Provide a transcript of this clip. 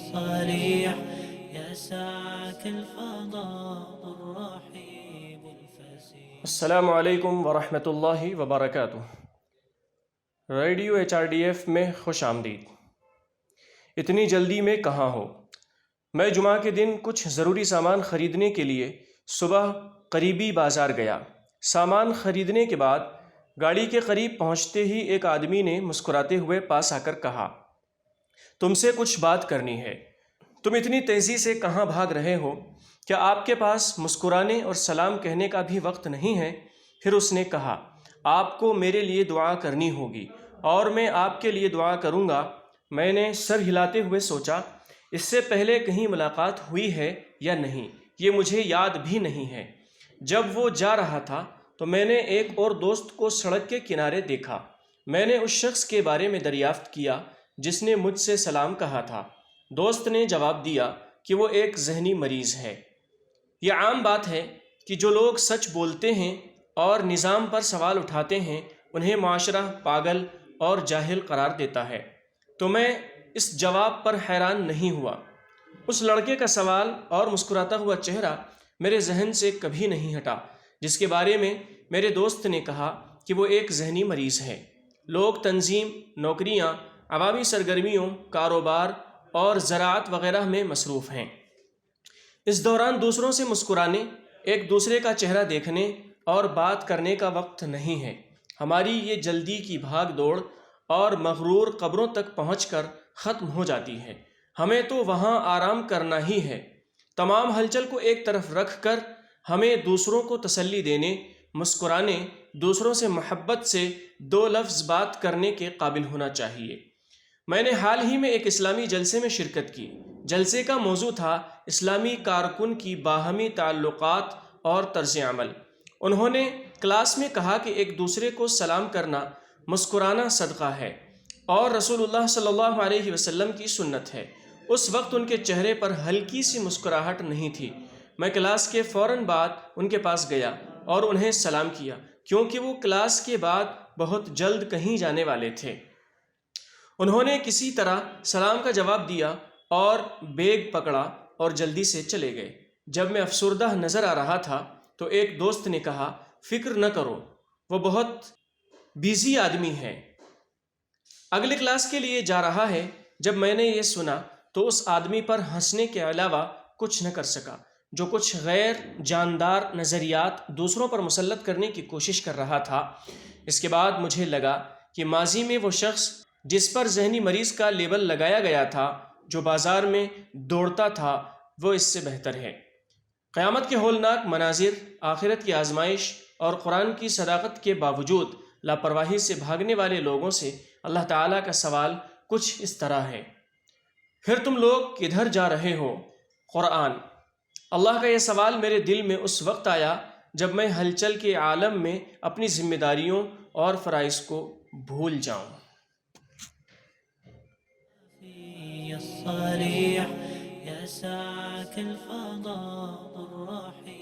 الصريح يسعك الفضاء الرحيب الفسيح. السلام علیکم ورحمۃ اللہ وبرکاتہ. ریڈیو HRDF میں خوش آمدید. اتنی جلدی میں کہاں ہو؟ میں جمعہ کے دن کچھ ضروری سامان خریدنے کے لیے صبح قریبی بازار گیا. سامان خریدنے کے بعد گاڑی کے قریب پہنچتے ہی ایک آدمی نے مسکراتے ہوئے پاس آ کر کہا، تم سے کچھ بات کرنی ہے. تم اتنی تیزی سے کہاں بھاگ رہے ہو؟ کیا آپ کے پاس مسکرانے اور سلام کہنے کا بھی وقت نہیں ہے؟ پھر اس نے کہا، آپ کو میرے لیے دعا کرنی ہوگی اور میں آپ کے لیے دعا کروں گا. میں نے سر ہلاتے ہوئے سوچا، اس سے پہلے کہیں ملاقات ہوئی ہے یا نہیں، یہ مجھے یاد بھی نہیں ہے. جب وہ جا رہا تھا تو میں نے ایک اور دوست کو سڑک کے کنارے دیکھا. میں نے اس شخص کے بارے میں دریافت کیا جس نے مجھ سے سلام کہا تھا. دوست نے جواب دیا کہ وہ ایک ذہنی مریض ہے. یہ عام بات ہے کہ جو لوگ سچ بولتے ہیں اور نظام پر سوال اٹھاتے ہیں انہیں معاشرہ پاگل اور جاہل قرار دیتا ہے. تو میں اس جواب پر حیران نہیں ہوا. اس لڑکے کا سوال اور مسکراتا ہوا چہرہ میرے ذہن سے کبھی نہیں ہٹا، جس کے بارے میں میرے دوست نے کہا کہ وہ ایک ذہنی مریض ہے. لوگ تنظیم، نوکریاں، عوامی سرگرمیوں، کاروبار اور زراعت وغیرہ میں مصروف ہیں. اس دوران دوسروں سے مسکرانے، ایک دوسرے کا چہرہ دیکھنے اور بات کرنے کا وقت نہیں ہے. ہماری یہ جلدی کی بھاگ دوڑ اور مغرور قبروں تک پہنچ کر ختم ہو جاتی ہے. ہمیں تو وہاں آرام کرنا ہی ہے. تمام ہلچل کو ایک طرف رکھ کر ہمیں دوسروں کو تسلی دینے، مسکرانے، دوسروں سے محبت سے دو لفظ بات کرنے کے قابل ہونا چاہیے. میں نے حال ہی میں ایک اسلامی جلسے میں شرکت کی. جلسے کا موضوع تھا اسلامی کارکن کی باہمی تعلقات اور طرز عمل. انہوں نے کلاس میں کہا کہ ایک دوسرے کو سلام کرنا، مسکرانا صدقہ ہے اور رسول اللہ صلی اللہ علیہ وسلم کی سنت ہے. اس وقت ان کے چہرے پر ہلکی سی مسکراہٹ نہیں تھی. میں کلاس کے فوراً بعد ان کے پاس گیا اور انہیں سلام کیا کیونکہ وہ کلاس کے بعد بہت جلد کہیں جانے والے تھے. انہوں نے کسی طرح سلام کا جواب دیا اور بیگ پکڑا اور جلدی سے چلے گئے. جب میں افسردہ نظر آ رہا تھا تو ایک دوست نے کہا، فکر نہ کرو، وہ بہت بیزی آدمی ہے، اگلے کلاس کے لیے جا رہا ہے. جب میں نے یہ سنا تو اس آدمی پر ہنسنے کے علاوہ کچھ نہ کر سکا جو کچھ غیر جاندار نظریات دوسروں پر مسلط کرنے کی کوشش کر رہا تھا. اس کے بعد مجھے لگا کہ ماضی میں وہ شخص جس پر ذہنی مریض کا لیبل لگایا گیا تھا، جو بازار میں دوڑتا تھا، وہ اس سے بہتر ہے. قیامت کے ہولناک مناظر، آخرت کی آزمائش اور قرآن کی صداقت کے باوجود لاپرواہی سے بھاگنے والے لوگوں سے اللہ تعالیٰ کا سوال کچھ اس طرح ہے، پھر تم لوگ کدھر جا رہے ہو؟ قرآن. اللہ کا یہ سوال میرے دل میں اس وقت آیا جب میں ہلچل کے عالم میں اپنی ذمہ داریوں اور فرائض کو بھول جاؤں. الصريح يسعك الفضاء الرحيب.